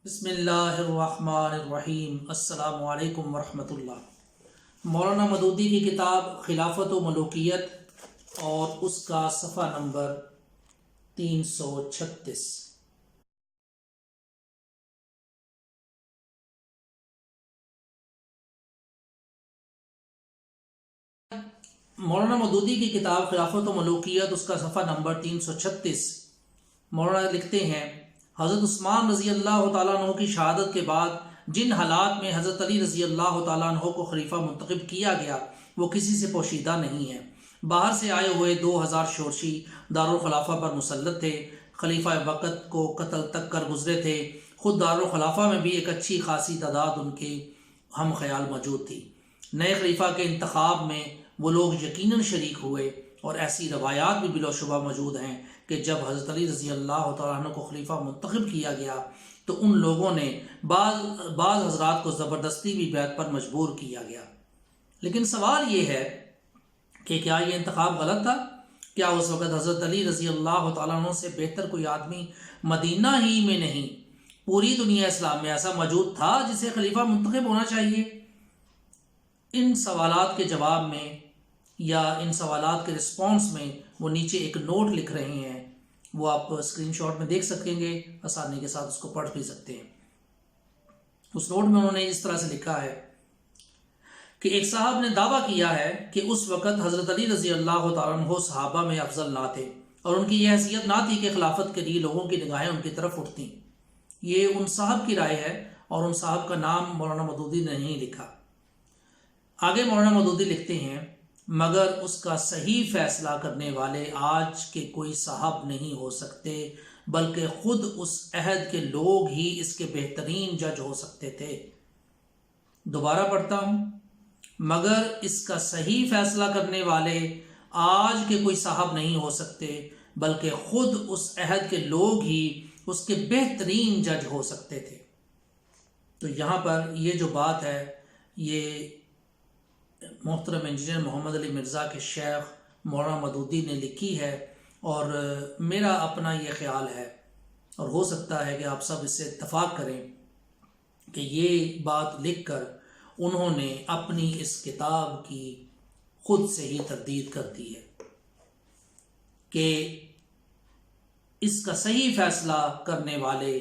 بسم اللہ الرحمن الرحیم۔ السلام علیکم ورحمۃ اللہ۔ مولانا مودودی کی کتاب خلافت و ملوکیت اور اس کا صفحہ نمبر 336۔ مولانا مودودی کی کتاب خلافت و ملوکیت اس کا صفحہ نمبر 336۔ مولانا لکھتے ہیں، حضرت عثمان رضی اللہ تعالیٰ عنہ کی شہادت کے بعد جن حالات میں حضرت علی رضی اللہ تعالیٰ عنہ کو خلیفہ منتخب کیا گیا وہ کسی سے پوشیدہ نہیں ہے۔ باہر سے آئے ہوئے 2000 شورشی دارالخلافہ پر مسلط تھے، خلیفہ وقت کو قتل تک کر گزرے تھے۔ خود دارالخلافہ میں بھی ایک اچھی خاصی تعداد ان کے ہم خیال موجود تھی۔ نئے خلیفہ کے انتخاب میں وہ لوگ یقیناً شریک ہوئے، اور ایسی روایات بھی بلا شبہ موجود ہیں کہ جب حضرت علی رضی اللہ تعالیٰ عنہ کو خلیفہ منتخب کیا گیا تو ان لوگوں نے بعض حضرات کو زبردستی بھی بیعت پر مجبور کیا گیا۔ لیکن سوال یہ ہے کہ کیا یہ انتخاب غلط تھا؟ کیا اس وقت حضرت علی رضی اللہ تعالیٰ عنہ سے بہتر کوئی آدمی مدینہ ہی میں نہیں پوری دنیا اسلام میں ایسا موجود تھا جسے خلیفہ منتخب ہونا چاہیے؟ ان سوالات کے جواب میں یا ان سوالات کے رسپانس میں وہ نیچے ایک نوٹ لکھ رہے ہیں، وہ آپ اسکرین شاٹ میں دیکھ سکیں گے، آسانی کے ساتھ اس کو پڑھ بھی سکتے ہیں۔ اس نوٹ میں انہوں نے اس طرح سے لکھا ہے کہ ایک صاحب نے دعویٰ کیا ہے کہ اس وقت حضرت علی رضی اللہ تعالیٰ عنہ صحابہ میں افضل نہ تھے، اور ان کی یہ حیثیت نہ تھی کہ خلافت کے لیے لوگوں کی نگاہیں ان کی طرف اٹھتیں۔ یہ ان صاحب کی رائے ہے، اور ان صاحب کا نام مولانا مودودی نے نہیں لکھا۔ آگے مولانا مودودی لکھتے ہیں، مگر اس کا صحیح فیصلہ کرنے والے آج کے کوئی صاحب نہیں ہو سکتے، بلکہ خود اس عہد کے لوگ ہی اس کے بہترین جج ہو سکتے تھے۔ دوبارہ پڑھتا ہوں، مگر اس کا صحیح فیصلہ کرنے والے آج کے کوئی صاحب نہیں ہو سکتے، بلکہ خود اس عہد کے لوگ ہی اس کے بہترین جج ہو سکتے تھے۔ تو یہاں پر یہ جو بات ہے یہ محترم انجینئر محمد علی مرزا کے شیخ مولانا مودودی نے لکھی ہے، اور میرا اپنا یہ خیال ہے، اور ہو سکتا ہے کہ آپ سب اس سے اتفاق کریں کہ یہ بات لکھ کر انہوں نے اپنی اس کتاب کی خود سے ہی تردید کر دی ہے کہ اس کا صحیح فیصلہ کرنے والے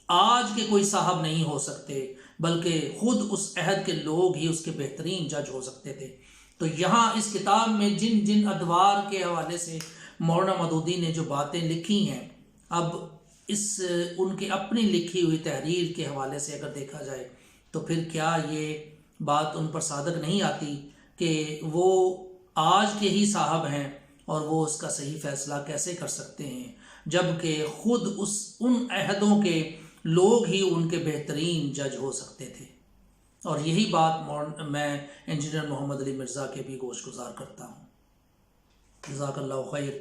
آج کے کوئی صاحب نہیں ہو سکتے، بلکہ خود اس عہد کے لوگ ہی اس کے بہترین جج ہو سکتے تھے۔ تو یہاں اس کتاب میں جن جن ادوار کے حوالے سے مولانا مودودی نے جو باتیں لکھی ہیں، اب ان کے اپنی لکھی ہوئی تحریر کے حوالے سے اگر دیکھا جائے تو پھر کیا یہ بات ان پر صادق نہیں آتی کہ وہ آج کے ہی صاحب ہیں، اور وہ اس کا صحیح فیصلہ کیسے کر سکتے ہیں جبکہ خود ان عہدوں کے لوگ ہی ان کے بہترین جج ہو سکتے تھے۔ اور یہی بات میں انجینئر محمد علی مرزا کے بھی گوش گزار کرتا ہوں۔ جزاک اللہ خیر۔